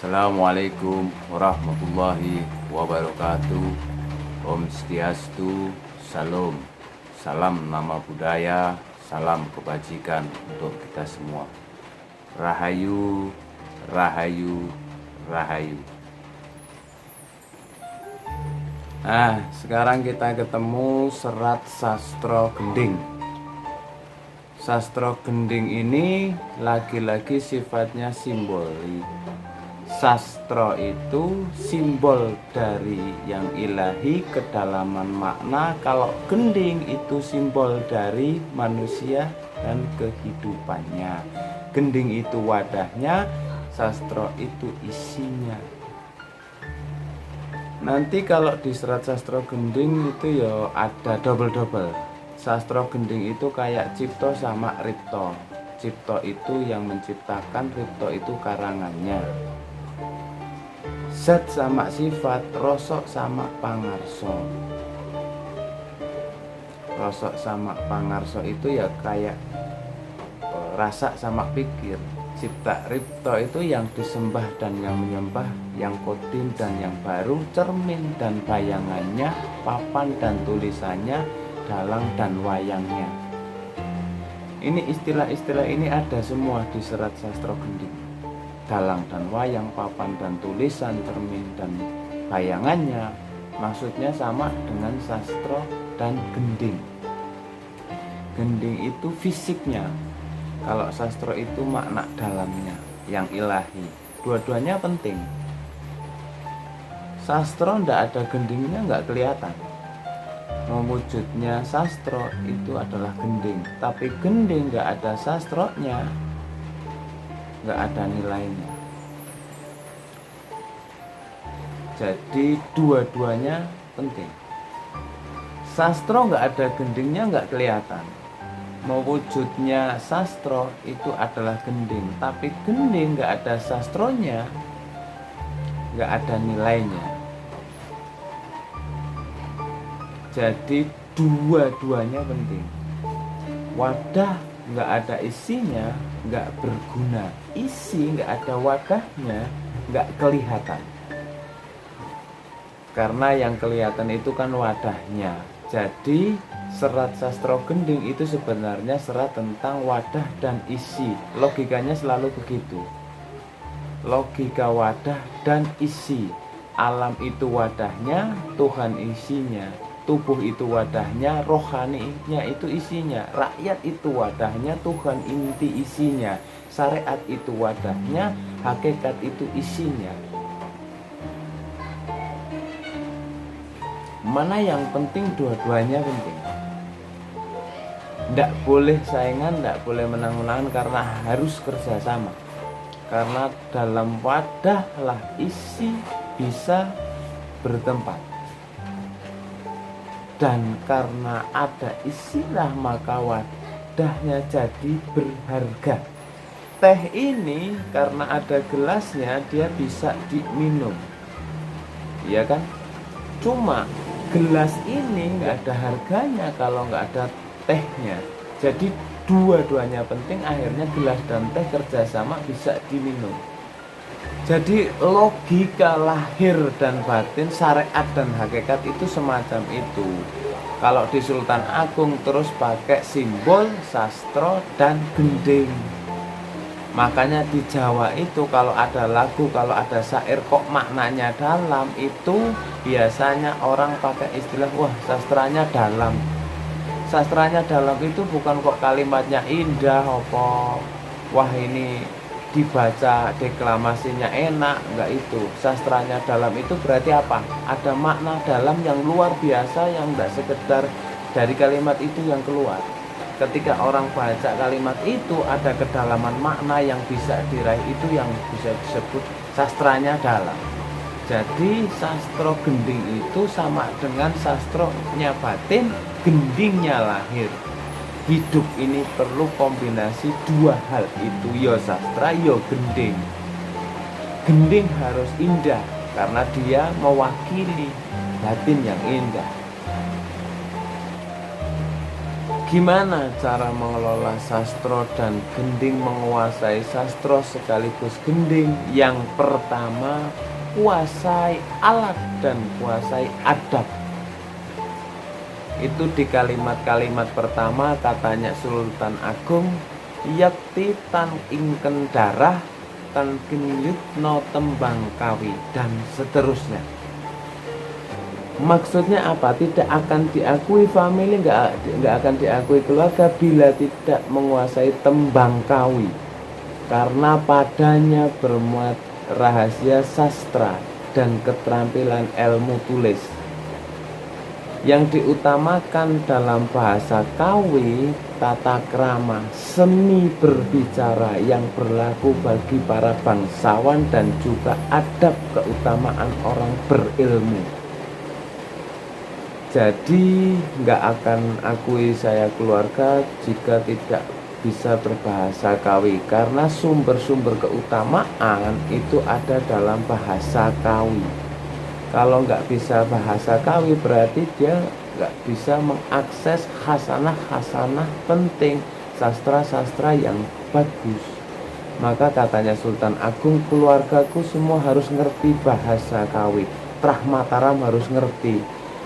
Assalamualaikum warahmatullahi wabarakatuh. Om Swastiastu, Salam. Salam nama budaya, salam kebajikan untuk kita semua. Rahayu, rahayu, rahayu. Sekarang kita ketemu serat Sastra Gending. Sastra Gending ini lagi-lagi sifatnya simbolik. Sastra itu simbol dari yang ilahi, kedalaman makna. Kalau gending itu simbol dari manusia dan kehidupannya. Gending itu wadahnya, sastra itu isinya. Nanti kalau di serat Sastra Gending itu ya ada double-double. Sastra Gending itu kayak Cipto sama Ripto. Cipto itu yang menciptakan, Ripto itu karangannya. Zat sama sifat, rosok sama pangarso. Rosok sama pangarso itu ya kayak rasa sama pikir. Cipta Ripto itu yang disembah dan yang menyembah, yang kodim dan yang baru, cermin dan bayangannya, papan dan tulisannya, dalang dan wayangnya. Ini istilah-istilah ini ada semua di serat Sastra Gending. Dalang dan wayang, papan dan tulisan, cermin dan bayangannya, maksudnya sama dengan sastra dan gending. Gending itu fisiknya, kalau sastra itu makna dalamnya yang ilahi. Dua-duanya penting. Sastra ndak ada gendingnya nggak kelihatan. Mewujudnya sastra itu adalah gending, tapi gending nggak ada sastronya, nggak ada nilainya. Jadi dua-duanya penting. Sastra nggak ada gendingnya nggak kelihatan. Mewujudnya sastra itu adalah gending, tapi gending nggak ada sastronya, nggak ada nilainya. Jadi dua-duanya penting. Wadah nggak ada isinya, nggak berguna. Isi nggak ada wadahnya, nggak kelihatan. Karena yang kelihatan itu kan wadahnya. Jadi serat Sastra Gending itu sebenarnya serat tentang wadah dan isi. Logikanya selalu begitu. Logika wadah dan isi. Alam itu wadahnya, Tuhan isinya. Tubuh itu wadahnya, rohaninya itu isinya. Rakyat itu wadahnya, Tuhan inti isinya. Syariat itu wadahnya, hakikat itu isinya. Mana yang penting? Dua-duanya penting. Tidak boleh saingan, tidak boleh menang-menangan, karena harus kerjasama. Karena dalam wadah lah isi bisa bertempat. Dan karena ada isilah maka wadahnya jadi berharga. Teh ini karena ada gelasnya dia bisa diminum, iya kan? Cuma gelas ini nggak ada harganya kalau nggak ada tehnya. Jadi dua-duanya penting, akhirnya gelas dan teh kerjasama bisa diminum. Jadi logika lahir dan batin, syariat dan hakikat itu semacam itu. Kalau di Sultan Agung terus pakai simbol sastra dan gending. Makanya di Jawa itu kalau ada lagu, kalau ada syair kok maknanya dalam, itu biasanya orang pakai istilah wah sastranya dalam. Sastranya dalam itu bukan kok kalimatnya indah apa wah ini dibaca deklamasinya enak, enggak itu. Sastranya dalam itu berarti apa? Ada makna dalam yang luar biasa yang enggak sekedar dari kalimat itu yang keluar. Ketika orang baca kalimat itu ada kedalaman makna yang bisa diraih, itu yang bisa disebut sastranya dalam. Jadi sastra gending itu sama dengan sastronya batin, gendingnya lahir. Hidup ini perlu kombinasi dua hal itu, ya sastra, ya gending. Gending harus indah karena dia mewakili batin yang indah. Gimana cara mengelola sastro dan gending menguasai sastro sekaligus gending? Yang pertama, kuasai alat dan kuasai adab. Itu di kalimat-kalimat pertama katanya Sultan Agung, yakti tan ingken darah tan kinyutno tembang kawi, dan seterusnya. Maksudnya apa? Tidak akan diakui family, nggak akan diakui keluarga bila tidak menguasai tembang kawi, karena padanya bermuat rahasia sastra dan keterampilan ilmu tulis. Yang diutamakan dalam bahasa kawi, tata krama, seni berbicara yang berlaku bagi para bangsawan, dan juga adab keutamaan orang berilmu. Jadi nggak akan akui saya keluarga jika tidak bisa berbahasa kawi, karena sumber-sumber keutamaan itu ada dalam bahasa kawi. Kalau nggak bisa bahasa kawi berarti dia nggak bisa mengakses hasanah-hasanah penting, sastra-sastra yang bagus. Maka katanya Sultan Agung, keluargaku semua harus ngerti bahasa kawi, Trah Mataram harus ngerti.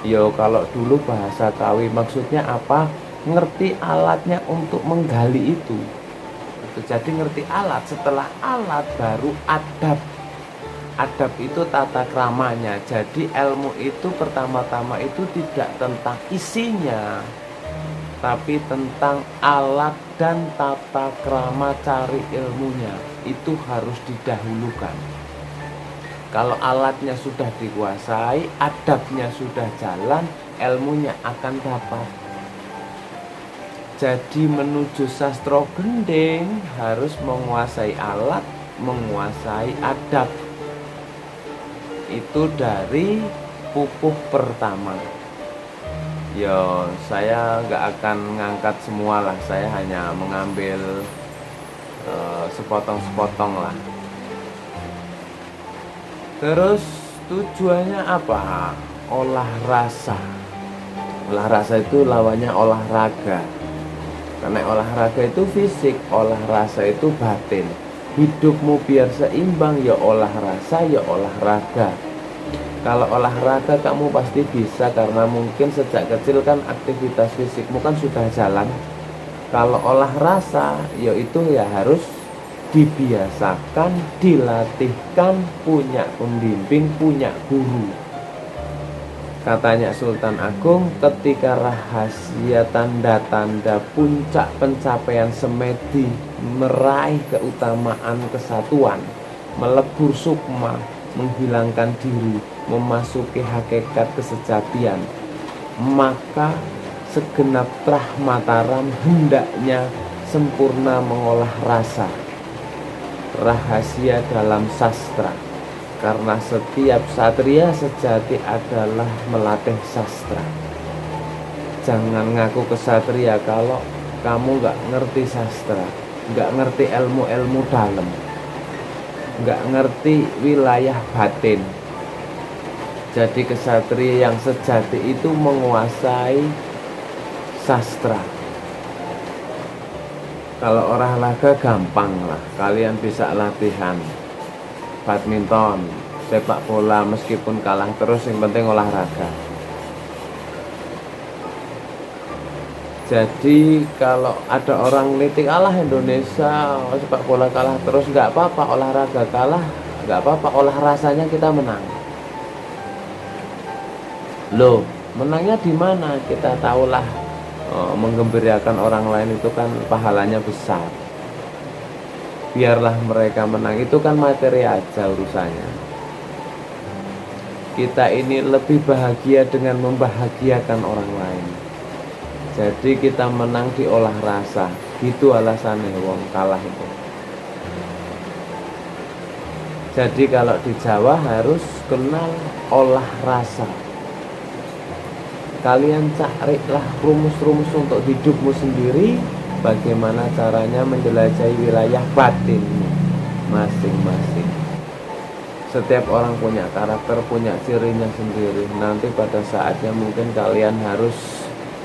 Yo, kalau dulu bahasa kawi maksudnya apa? Ngerti alatnya untuk menggali itu. Jadi ngerti alat, setelah alat baru adab. Adab itu tata kramanya. Jadi ilmu itu pertama-tama itu tidak tentang isinya, tapi tentang alat dan tata krama cari ilmunya. Itu harus didahulukan. Kalau alatnya sudah dikuasai, adabnya sudah jalan, ilmunya akan dapat. Jadi menuju sastro gending harus menguasai alat, menguasai adab. Itu dari pupuh pertama. Yo, saya nggak akan ngangkat semua lah, saya hanya mengambil sepotong-sepotong lah. Terus tujuannya apa? Olah rasa. Olah rasa itu lawannya olahraga. Karena olahraga itu fisik, olah rasa itu batin. Hidupmu biar seimbang, ya olah rasa, ya olahraga. Kalau olahraga kamu pasti bisa, karena mungkin sejak kecil kan aktivitas fisikmu kan sudah jalan. Kalau olah rasa, ya itu ya harus dibiasakan, dilatihkan, punya pembimbing, punya guru. Katanya Sultan Agung, ketika rahasia tanda-tanda puncak pencapaian semedi meraih keutamaan kesatuan, melebur sukma, menghilangkan diri, memasuki hakikat kesejatian, maka segenap Trah Mataram hendaknya sempurna mengolah rasa. Rahasia dalam sastra, karena setiap satria sejati adalah melatih sastra. Jangan ngaku kesatria kalau kamu nggak ngerti sastra, nggak ngerti ilmu-ilmu dalam, nggak ngerti wilayah batin. Jadi kesatria yang sejati itu menguasai sastra. Kalau olahraga gampang lah, kalian bisa latihan badminton, sepak bola, meskipun kalah terus, yang penting olahraga. Jadi kalau ada orang nitik, alah Indonesia sepak bola kalah terus, nggak apa-apa, olahraga kalah nggak apa-apa, olah rasanya kita menang. Loh, menangnya di mana? Kita tahulah, menggembirakan orang lain itu kan pahalanya besar. Biarlah mereka menang, itu kan materi aja urusannya. Kita ini lebih bahagia dengan membahagiakan orang lain. Jadi kita menang di olah rasa. Gitu alasannya wong kalah itu. Jadi kalau di Jawa harus kenal olah rasa. Kalian carilah rumus-rumus untuk hidupmu sendiri, bagaimana caranya menjelajahi wilayah batinmu masing-masing. Setiap orang punya karakter, punya cirinya sendiri. Nanti pada saatnya mungkin kalian harus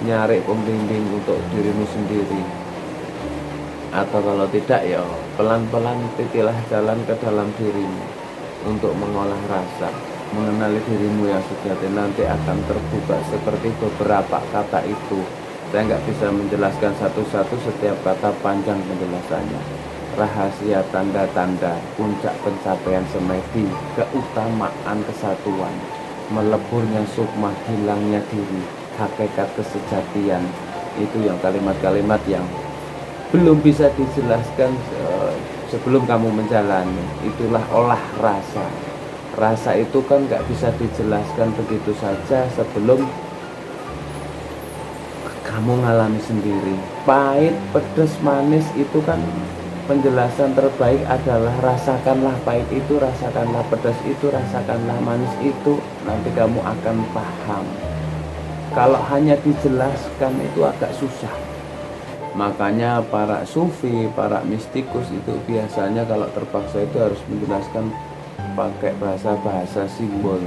nyari pembimbing untuk dirimu sendiri. Atau kalau tidak ya pelan-pelan titilah jalan ke dalam dirimu untuk mengolah rasa, mengenali dirimu yang sejati. Nanti akan terbuka seperti beberapa kata itu. Saya nggak bisa menjelaskan satu-satu setiap kata, panjang penjelasannya. Rahasia tanda-tanda puncak pencapaian semedi, keutamaan kesatuan, meleburnya sukma, hilangnya diri, hakikat kesejatian. Itu yang kalimat-kalimat yang belum bisa dijelaskan sebelum kamu menjalani. Itulah olah rasa. Rasa itu kan nggak bisa dijelaskan begitu saja sebelum kamu ngalami sendiri. Pahit, pedas, manis itu kan penjelasan terbaik adalah rasakanlah pahit itu, rasakanlah pedas itu, rasakanlah manis itu. Nanti kamu akan paham. Kalau hanya dijelaskan itu agak susah. Makanya para sufi, para mistikus itu biasanya kalau terpaksa itu harus menjelaskan pakai bahasa-bahasa simbol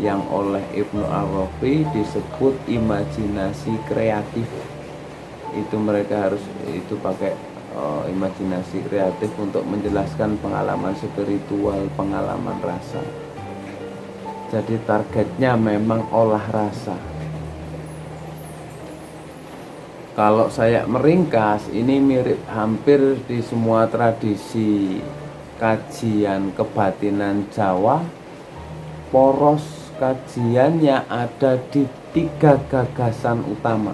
yang oleh Ibnu Arabi disebut imajinasi kreatif. Itu mereka harus itu pakai imajinasi kreatif untuk menjelaskan pengalaman spiritual, pengalaman rasa. Jadi targetnya memang olah rasa. Kalau saya meringkas, ini mirip hampir di semua tradisi kajian kebatinan Jawa. Poros kajiannya ada di 3 gagasan utama.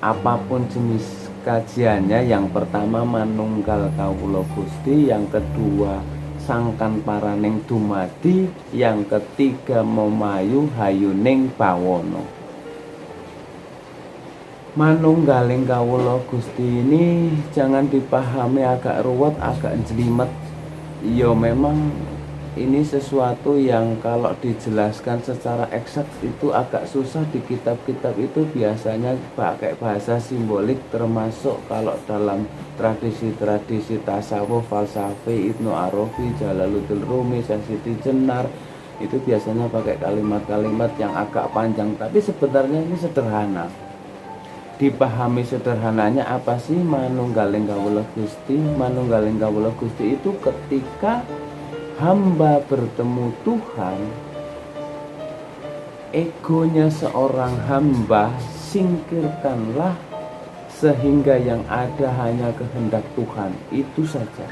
Apapun jenis kajiannya, yang pertama manunggal kawula Gusti, yang kedua sangkan paraning dumadi, yang ketiga memayu hayuning bawono. Manunggaling kawula Gusti ini jangan dipahami agak ruwet, agak jelimet. Ya memang ini sesuatu yang kalau dijelaskan secara eksak itu agak susah. Di kitab-kitab itu biasanya pakai bahasa simbolik, termasuk kalau dalam tradisi-tradisi tasawuf, falsafi, Ibnu Arabi, Jalaluddin Rumi, Syekh Siti Jenar, itu biasanya pakai kalimat-kalimat yang agak panjang, tapi sebenarnya ini sederhana. Dipahami sederhananya apa sih manunggaling kawula Gusti? Manunggaling kawula Gusti itu ketika hamba bertemu Tuhan, egonya seorang hamba singkirkanlah sehingga yang ada hanya kehendak Tuhan, itu saja.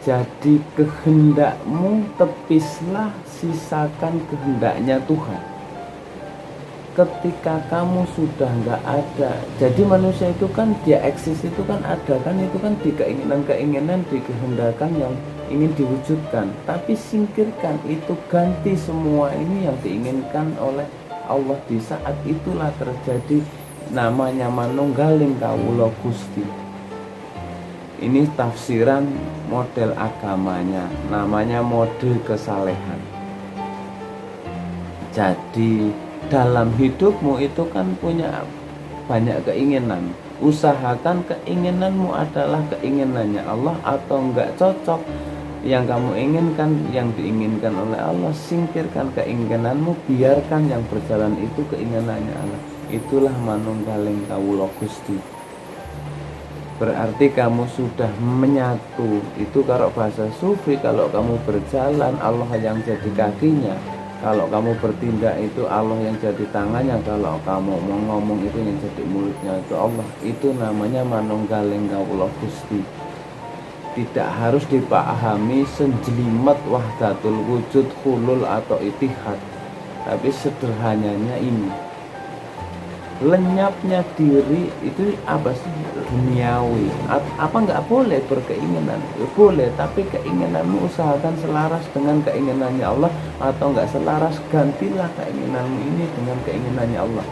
Jadi kehendakmu tepislah, sisakan kehendaknya Tuhan. Ketika kamu sudah nggak ada, jadi manusia itu kan dia eksis itu kan ada kan, itu kan di keinginan-keinginan, di kehendakan yang ingin diwujudkan. Tapi singkirkan itu, ganti semua ini yang diinginkan oleh Allah. Di saat itulah terjadi namanya manunggaling kawula Gusti. Ini tafsiran model agamanya, namanya model kesalehan. Jadi dalam hidupmu itu kan punya banyak keinginan. Usahakan keinginanmu adalah keinginannya Allah atau enggak cocok yang kamu inginkan, yang diinginkan oleh Allah. Singkirkan keinginanmu, biarkan yang berjalan itu keinginannya Allah. Itulah manunggaling kawula Gusti. Berarti kamu sudah menyatu. Itu kalau bahasa sufi, kalau kamu berjalan Allah yang jadi kakinya. Kalau kamu bertindak itu Allah yang jadi tangannya. Kalau kamu mau ngomong itu yang jadi mulutnya itu Allah. Itu namanya manunggaling kawula Gusti. Tidak harus dipahami senjelimet wahdatul wujud, hulul atau itihad. Tapi sederhananya ini. Lenyapnya diri itu apa sih? Duniawi. Apa nggak boleh berkeinginan? Boleh, tapi keinginanmu usahakan selaras dengan keinginannya Allah. Atau nggak selaras, gantilah keinginanmu ini dengan keinginannya Allah.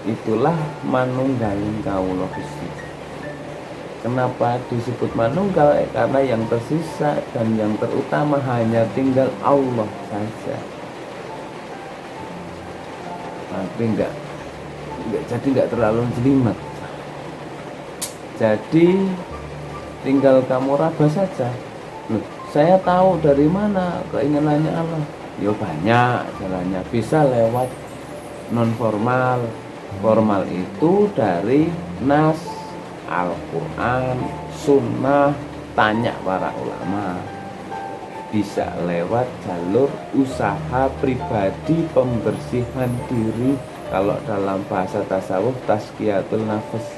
Itulah manunggaling kawula Gusti. Kenapa disebut manunggal? Karena yang tersisa dan yang terutama hanya tinggal Allah saja. Tapi jadi nggak terlalu jelimet. Jadi tinggal kamu raba saja. Loh, saya tahu dari mana keinginannya Allah. Yo banyak jalannya, bisa lewat non formal. Formal itu dari nas, Al-Quran, sunnah, tanya para ulama. Bisa lewat jalur usaha pribadi, pembersihan diri. Kalau dalam bahasa tasawuf, tazkiyatul nafas.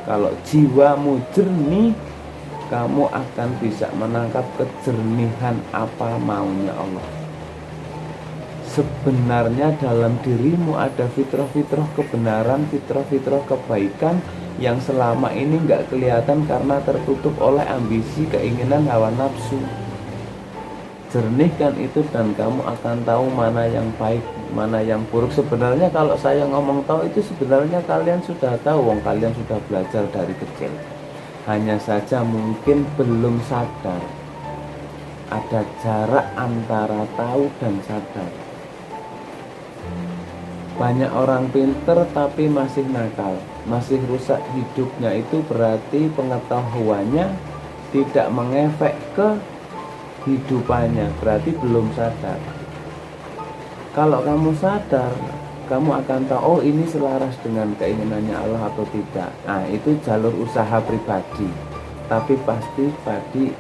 Kalau jiwamu jernih, kamu akan bisa menangkap kejernihan apa maunya Allah. Sebenarnya dalam dirimu ada fitrah-fitrah kebenaran, fitrah-fitrah kebaikan yang selama ini nggak kelihatan karena tertutup oleh ambisi, keinginan, hawa nafsu. Jernihkan itu dan kamu akan tahu mana yang baik, mana yang buruk. Sebenarnya kalau saya ngomong tahu itu sebenarnya kalian sudah tahu, wong kalian sudah belajar dari kecil. Hanya saja mungkin belum sadar. Ada jarak antara tahu dan sadar. Banyak orang pinter tapi masih nakal, masih rusak hidupnya. Itu berarti pengetahuannya tidak mengefek ke hidupannya, berarti belum sadar. Kalau kamu sadar, kamu akan tahu, oh ini selaras dengan keinginannya Allah atau tidak. Nah, itu jalur usaha pribadi. Tapi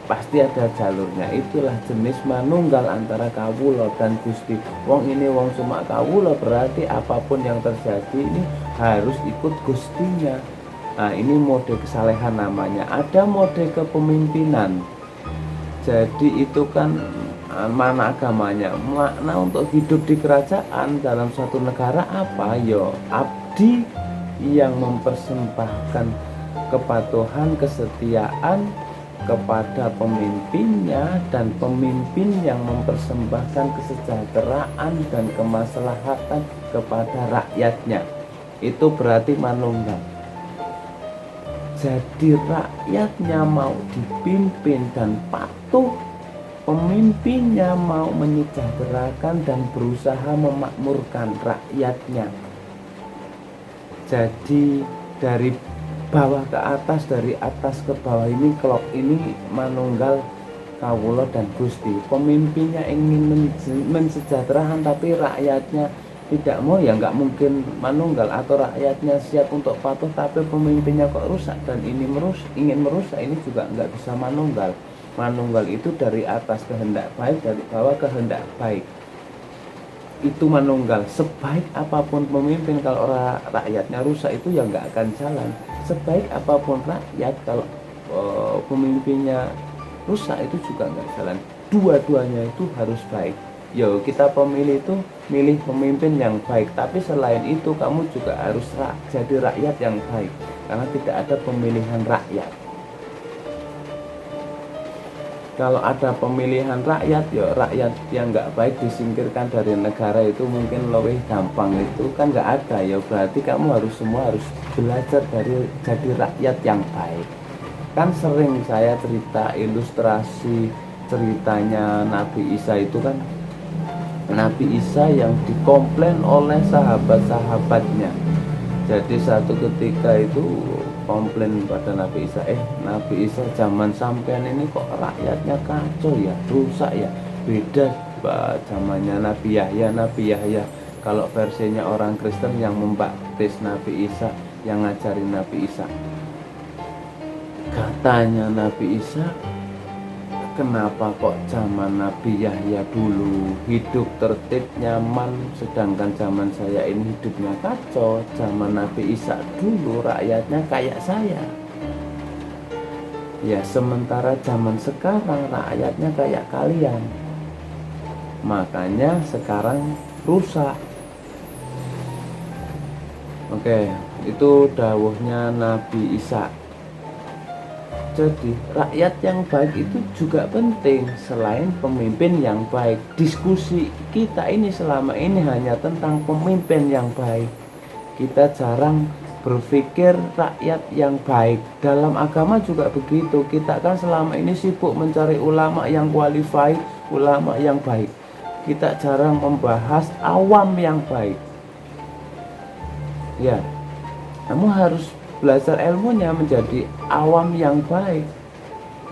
pasti ada jalurnya. Itulah jenis manunggal antara kawula dan Gusti. Wong ini wong cuma kawula, berarti apapun yang terjadi ini harus ikut Gustinya. Nah, ini mode kesalehan namanya. Ada mode kepemimpinan. Jadi itu kan mana agamanya, makna untuk hidup di kerajaan dalam suatu negara apa? Yo abdi yang mempersembahkan kepatuhan, kesetiaan kepada pemimpinnya, dan pemimpin yang mempersembahkan kesejahteraan dan kemaslahatan kepada rakyatnya. Itu berarti manunggal. Jadi rakyatnya mau dipimpin dan patuh, pemimpinnya mau menyejahterakan dan berusaha memakmurkan rakyatnya. Jadi dari bawah ke atas, dari atas ke bawah, ini klop ini manunggal kawula dan Gusti. Pemimpinnya ingin mensejahterakan tapi rakyatnya tidak mau, ya nggak mungkin manunggal. Atau rakyatnya siap untuk patuh tapi pemimpinnya kok rusak dan ini ingin merusak, ini juga nggak bisa manunggal. Manunggal itu dari atas kehendak baik, dari bawah kehendak baik. Itu manunggal. Sebaik apapun pemimpin, kalau rakyatnya rusak itu ya nggak akan jalan. Sebaik apapun rakyat, kalau pemimpinnya rusak itu juga nggak jalan. Dua-duanya itu harus baik. Yo, kita pemilih itu milih pemimpin yang baik, tapi selain itu kamu juga harus jadi rakyat yang baik, karena tidak ada pemilihan rakyat. Kalau ada pemilihan rakyat, ya rakyat yang nggak baik disingkirkan dari negara itu mungkin lebih gampang. Itu kan nggak ada. Ya berarti kamu semua harus belajar dari jadi rakyat yang baik. Kan sering saya cerita ilustrasi ceritanya Nabi Isa itu kan, Nabi Isa yang dikomplain oleh sahabat-sahabatnya. Jadi satu ketika itu komplain pada Nabi Isa, Nabi Isa zaman sampean ini kok rakyatnya kacau ya, rusak ya. Beda zamannya Nabi Yahya. Nabi Yahya kalau versinya orang Kristen yang membaptis Nabi Isa, yang ngajarin Nabi Isa. Katanya Nabi Isa, kenapa kok zaman Nabi Yahya dulu hidup tertib nyaman, sedangkan zaman saya ini hidupnya kacau. Zaman Nabi Isa dulu rakyatnya kayak saya. Ya sementara zaman sekarang rakyatnya kayak kalian. Makanya sekarang rusak. Oke, itu dawuhnya Nabi Isa. Jadi rakyat yang baik itu juga penting selain pemimpin yang baik. Diskusi kita ini selama ini hanya tentang pemimpin yang baik. Kita jarang berpikir rakyat yang baik. Dalam agama juga begitu. Kita kan selama ini sibuk mencari ulama yang qualified, ulama yang baik. Kita jarang membahas awam yang baik. Ya, kamu harus belajar ilmunya menjadi awam yang baik.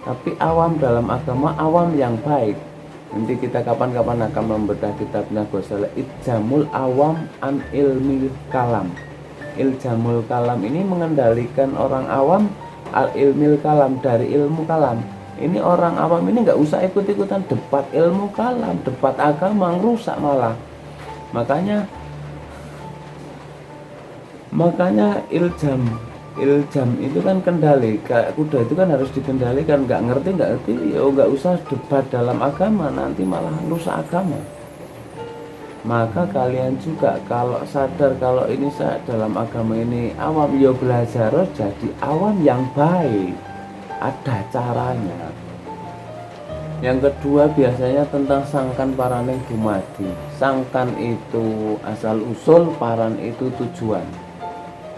Tapi awam dalam agama, awam yang baik. Nanti kita kapan-kapan akan membedah kitab Ghazali Iljamul Awam an Ilmil Kalam. Iljamul Kalam ini mengendalikan orang awam al ilmil kalam, dari ilmu kalam. Ini orang awam ini nggak usah ikut-ikutan debat ilmu kalam, debat agama, rusak malah. Makanya iljam itu kan kendali. Kayak kuda itu kan harus dikendalikan. Nggak ngerti ya nggak usah debat dalam agama, nanti malah rusak agama. Maka kalian juga kalau sadar kalau ini saya dalam agama ini awam, ya belajar jadi awam yang baik, ada caranya. Yang kedua biasanya tentang sangkan paraning dumadi. Sangkan itu asal usul, paran itu tujuan.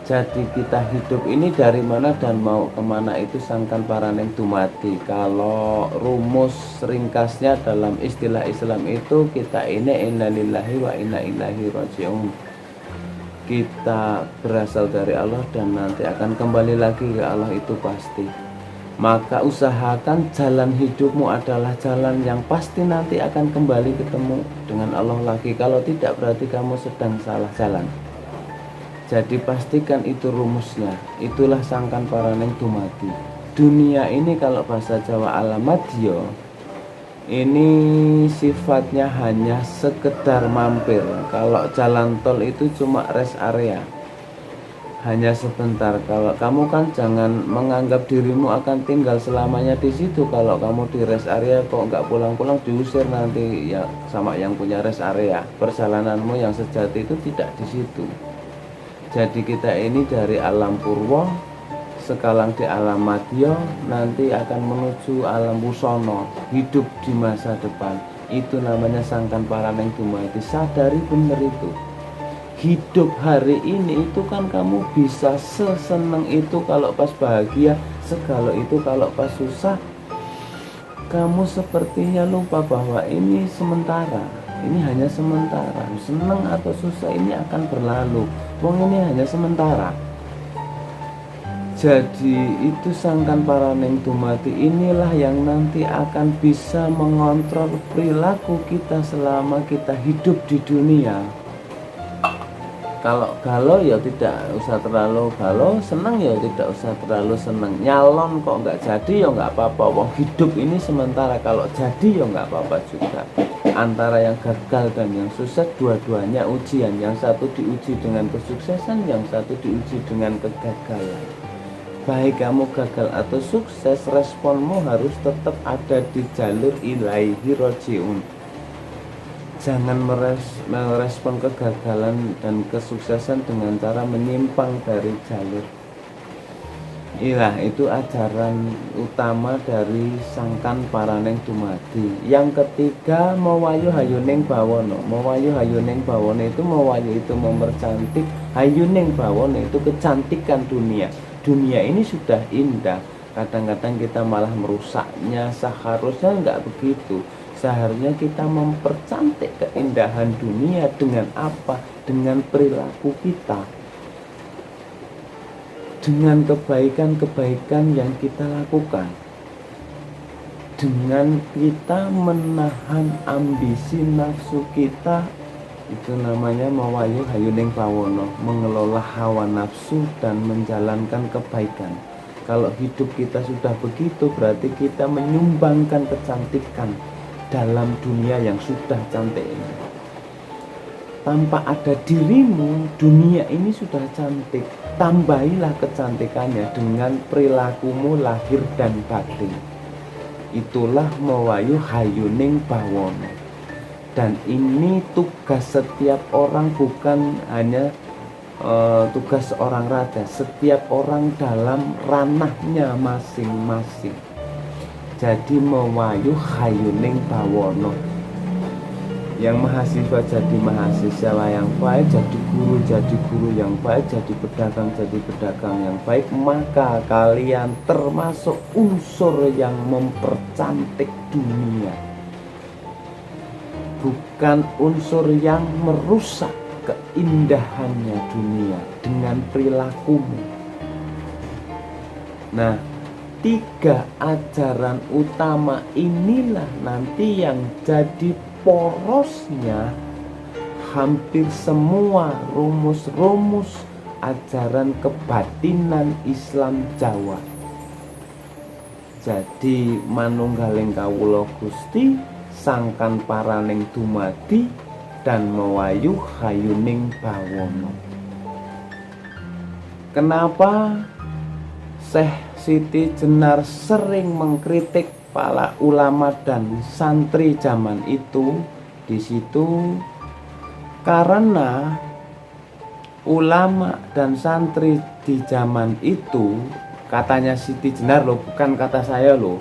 Jadi kita hidup ini dari mana dan mau kemana, itu sangkan paraning dumadi. Kalau rumus ringkasnya dalam istilah Islam itu, kita ini inna lillahi wa inna ilaihi raji'un. Kita berasal dari Allah dan nanti akan kembali lagi ke Allah, itu pasti. Maka usahakan jalan hidupmu adalah jalan yang pasti nanti akan kembali ketemu dengan Allah lagi. Kalau tidak berarti kamu sedang salah jalan. Jadi pastikan itu rumusnya. Itulah sangkan paraning dumadi. Dunia ini kalau bahasa Jawa alamadyo, ini sifatnya hanya sekedar mampir. Kalau jalan tol itu cuma rest area, hanya sebentar. Kalau kamu kan jangan menganggap dirimu akan tinggal selamanya di situ. Kalau kamu di rest area kok nggak pulang-pulang, diusir nanti ya sama yang punya rest area. Perjalananmu yang sejati itu tidak di situ. Jadi kita ini dari alam purwa sekalang di alam madya, nanti akan menuju alam wusono, hidup di masa depan. Itu namanya sangkan paraning dumadi. Sadari benar itu. Hidup hari ini itu kan kamu bisa seseneng itu kalau pas bahagia, segala itu kalau pas susah. Kamu sepertinya lupa bahwa ini sementara. Ini hanya sementara. Senang atau susah ini akan berlalu. Wong ini hanya sementara. Jadi itu sangkan paraning dumadi inilah yang nanti akan bisa mengontrol perilaku kita selama kita hidup di dunia. Kalau galau ya tidak usah terlalu galau, senang ya tidak usah terlalu senang. Nyalon kok nggak jadi ya nggak apa-apa. Wong hidup ini sementara, kalau jadi ya nggak apa-apa juga. Antara yang gagal dan yang sukses, dua-duanya ujian. Yang satu diuji dengan kesuksesan, yang satu diuji dengan kegagalan. Baik kamu gagal atau sukses, responmu harus tetap ada di jalur ilaihi rojiun. Jangan merespon kegagalan dan kesuksesan dengan cara menyimpang dari jalur. Itu ajaran utama dari sangkan paraning dumadi. Yang ketiga, mawayu hayuning bawono. Mawayu hayuning bawono itu, mawayu itu mempercantik, hayuning bawono itu kecantikan dunia. Dunia ini sudah indah, kadang-kadang kita malah merusaknya. Seharusnya enggak begitu. Seharusnya kita mempercantik keindahan dunia dengan apa? Dengan perilaku kita, dengan kebaikan-kebaikan yang kita lakukan, dengan kita menahan ambisi nafsu kita. Itu namanya mawayu hayuning bawono, mengelola hawa nafsu dan menjalankan kebaikan. Kalau hidup kita sudah begitu, berarti kita menyumbangkan kecantikan dalam dunia yang sudah cantik ini. Tanpa ada dirimu, dunia ini sudah cantik. Tambahilah kecantikannya dengan perilakumu lahir dan batin. Itulah mawayu hayuning bawono. Dan ini tugas setiap orang, bukan hanya tugas seorang raja. Setiap orang dalam ranahnya masing-masing. Jadi mawayu hayuning bawono. Yang mahasiswa jadi mahasiswa yang baik, jadi guru yang baik, jadi pedagang yang baik. Maka kalian termasuk unsur yang mempercantik dunia, bukan unsur yang merusak keindahannya dunia dengan perilakumu. Nah, tiga ajaran utama inilah nanti yang jadi porosnya hampir semua rumus-rumus ajaran kebatinan Islam Jawa. Jadi manunggaling kawula Gusti sangkan paraning dumadi dan mewayu hayuning bawana. Kenapa Syekh Siti Jenar sering mengkritik para ulama dan santri zaman itu? Di situ karena ulama dan santri di zaman itu, katanya Siti Jenar loh, bukan kata saya loh,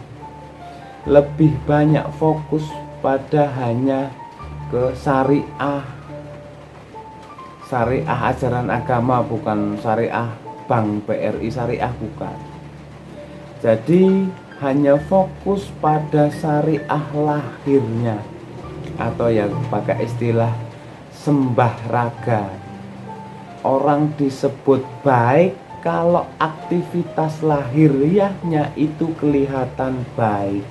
lebih banyak fokus pada hanya ke syariah ajaran agama, bukan syariah Bank BRI syariah, bukan. Jadi hanya fokus pada syariah lahirnya, atau yang pakai istilah sembah raga. Orang disebut baik kalau aktivitas lahiriahnya itu kelihatan baik,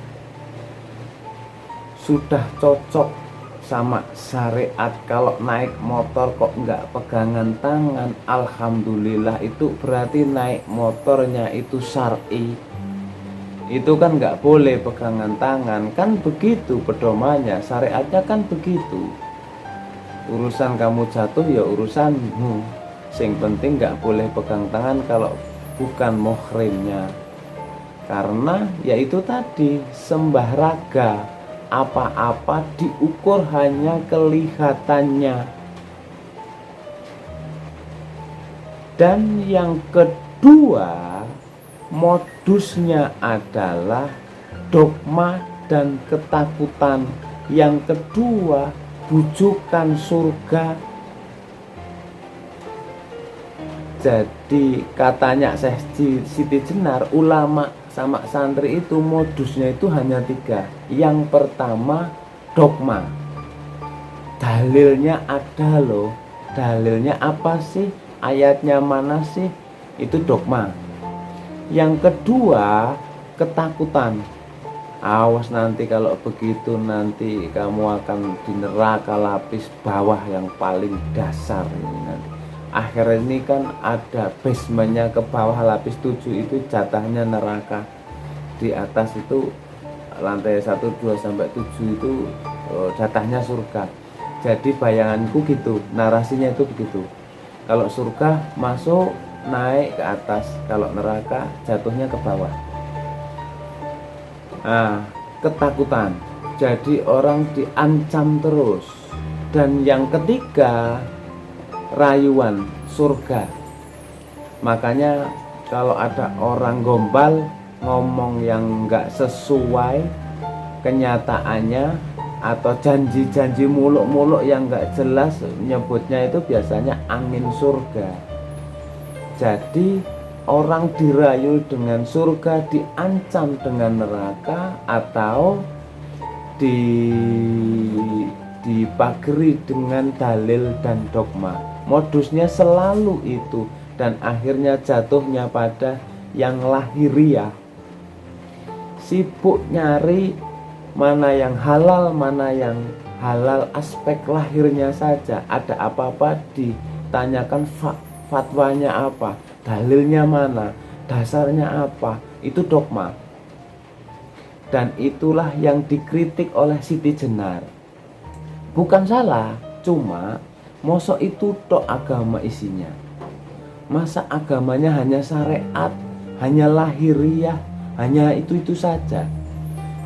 sudah cocok sama syariat. Kalau naik motor kok nggak pegangan tangan, alhamdulillah, itu berarti naik motornya itu syar'i. Itu kan nggak boleh pegangan tangan, kan begitu pedomannya, syariatnya kan begitu. Urusan kamu jatuh ya urusanmu, yang penting nggak boleh pegang tangan kalau bukan muhrimnya. Karena yaitu tadi sembah raga, apa-apa diukur hanya kelihatannya. Dan yang kedua, modusnya adalah dogma dan ketakutan. Yang kedua, bujukan surga. Jadi katanya Syekh Siti Jenar, ulama sama santri itu modusnya itu hanya 3. Yang pertama, dogma. Dalilnya ada loh. Dalilnya apa sih? Ayatnya mana sih? Itu dogma. Yang kedua, ketakutan. Awas nanti kalau begitu nanti kamu akan di neraka lapis bawah yang paling dasar ini nanti. Akhir ini kan ada basementnya ke bawah, lapis 7 itu jatahnya neraka. Di atas itu lantai 1, 2 sampai 7 itu jatahnya surga. Jadi bayanganku gitu, narasinya itu begitu. Kalau surga masuk naik ke atas, kalau neraka jatuhnya ke bawah. Nah, ketakutan. Jadi orang diancam terus. Dan yang ketiga, rayuan surga. Makanya kalau ada orang gombal ngomong yang nggak sesuai kenyataannya, atau janji-janji muluk-muluk yang nggak jelas, nyebutnya itu biasanya angin surga. Jadi orang dirayu dengan surga, diancam dengan neraka, atau dipageri dengan dalil dan dogma. Modusnya selalu itu, dan akhirnya jatuhnya pada yang lahiriah. Sibuk nyari mana yang halal, mana yang halal aspek lahirnya saja. Ada apa-apa ditanyakan fatwanya apa, dalilnya mana, dasarnya apa. Itu dogma. Dan itulah yang dikritik oleh Siti Jenar. Bukan salah, cuma mosok itu tok agama isinya. Masa agamanya hanya syariat, hanya lahiriah, hanya itu saja.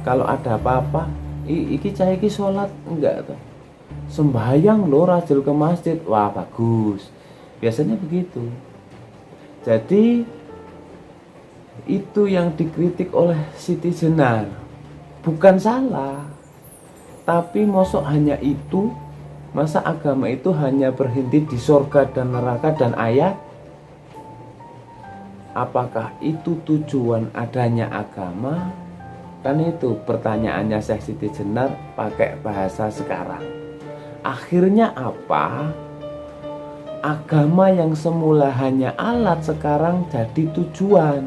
Kalau ada apa-apa, iki cah iki sholat enggak tuh, sembahyang lo rajul ke masjid, wah bagus. Biasanya begitu. Jadi itu yang dikritik oleh Siti Jenar. Bukan salah, tapi mosok hanya itu. Masa agama itu hanya berhenti di surga dan neraka dan ayat? Apakah itu tujuan adanya agama? Kan itu pertanyaannya Syekh Siti Jenar pakai bahasa sekarang. Akhirnya apa? Agama yang semula hanya alat sekarang jadi tujuan.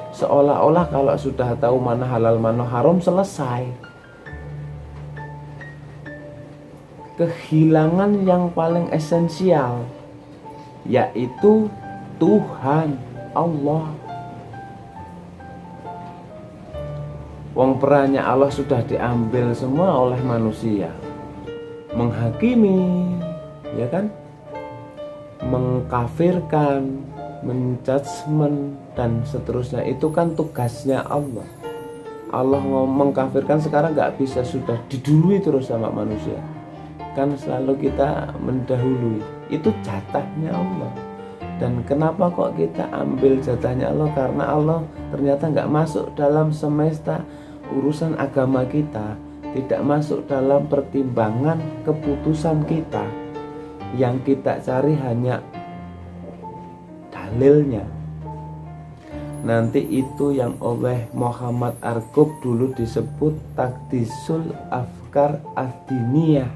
Seolah-olah kalau sudah tahu mana halal mana haram selesai. Kehilangan yang paling esensial, yaitu Tuhan Allah. Wong perannya Allah sudah diambil semua oleh manusia. Menghakimi, ya kan? Mengkafirkan, menjudgment dan seterusnya, itu kan tugasnya Allah. Allah ngomong kafirkan sekarang nggak bisa, sudah didului terus sama manusia. Kan selalu kita mendahului, itu jatahnya Allah. Dan kenapa kok kita ambil jatahnya Allah? Karena Allah ternyata nggak masuk dalam semesta urusan agama kita, tidak masuk dalam pertimbangan keputusan kita. Yang kita cari hanya dalilnya. Nanti itu yang oleh Muhammad Arqub dulu disebut takdisul afkar ad-diniyah,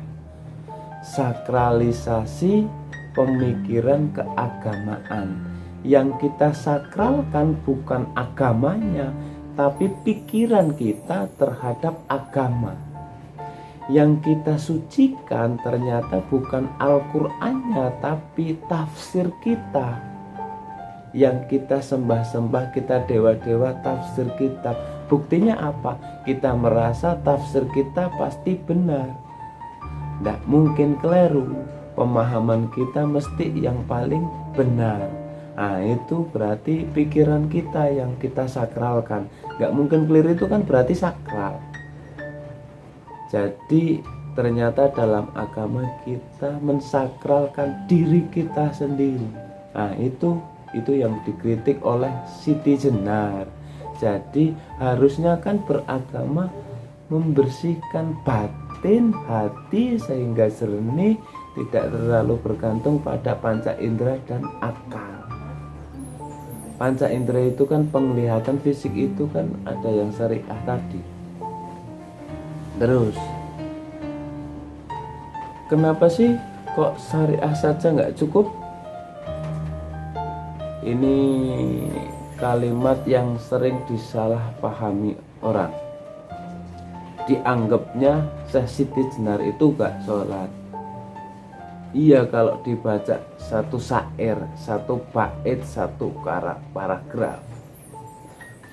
sakralisasi pemikiran keagamaan. Yang kita sakralkan bukan agamanya, tapi pikiran kita terhadap agama. Yang kita sucikan ternyata bukan Al-Qur'annya, tapi tafsir kita. Yang kita sembah-sembah, kita dewa-dewa, tafsir kita. Buktinya apa? Kita merasa tafsir kita pasti benar. Tidak mungkin keliru. Pemahaman kita mesti yang paling benar. Nah, itu berarti pikiran kita yang kita sakralkan. Gak mungkin keliru, itu kan berarti sakral. Jadi ternyata dalam agama kita mensakralkan diri kita sendiri. Nah, itu yang dikritik oleh Siti Jenar. Jadi harusnya kan beragama membersihkan batin hati sehingga jernih, tidak terlalu bergantung pada panca indera dan akal. Panca indera itu kan penglihatan fisik, itu kan ada yang syariah tadi. Terus kenapa sih kok syariah saja nggak cukup? Ini kalimat yang sering disalahpahami orang. Dianggapnya Syekh Siti Jenar itu gak sholat. Iya, kalau dibaca satu syair, satu bait, satu paragraf.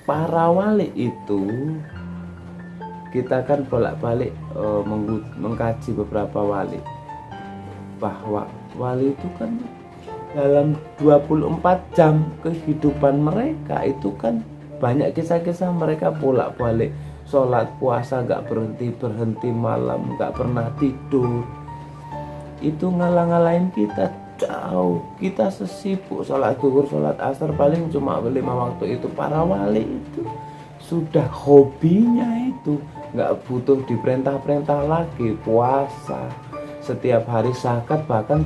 Para wali itu, kita kan bolak-balik mengkaji beberapa wali, bahwa wali itu kan dalam 24 jam kehidupan mereka itu kan banyak kisah-kisah mereka bolak-balik sholat puasa, gak berhenti malam, gak pernah tidur. Itu ngalah-ngalahin kita jauh. Kita sesibuk sholat zuhur, sholat asar paling cuma 5 waktu. Itu para wali itu sudah hobinya itu, nggak butuh diperintah-perintah lagi. Puasa setiap hari, zakat, bahkan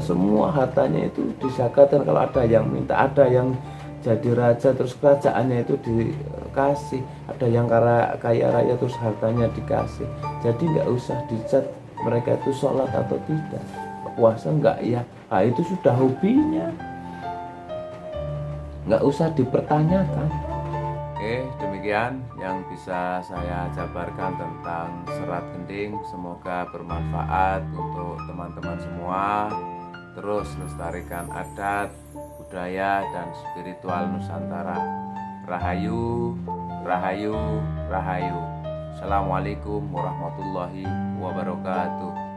semua hartanya itu dizakatkan. Kalau ada yang minta, ada yang jadi raja terus kerajaannya itu dikasih, ada yang kaya raya terus hartanya dikasih. Jadi nggak usah dicat mereka itu sholat atau tidak, puasa enggak ya, nah, itu sudah hobinya, nggak usah dipertanyakan. Oke, demikian yang bisa saya jabarkan tentang Serat Gending. Semoga bermanfaat untuk teman-teman semua. Terus lestarikan adat, budaya, dan spiritual Nusantara. Rahayu, rahayu, rahayu. Assalamualaikum warahmatullahi wabarakatuh.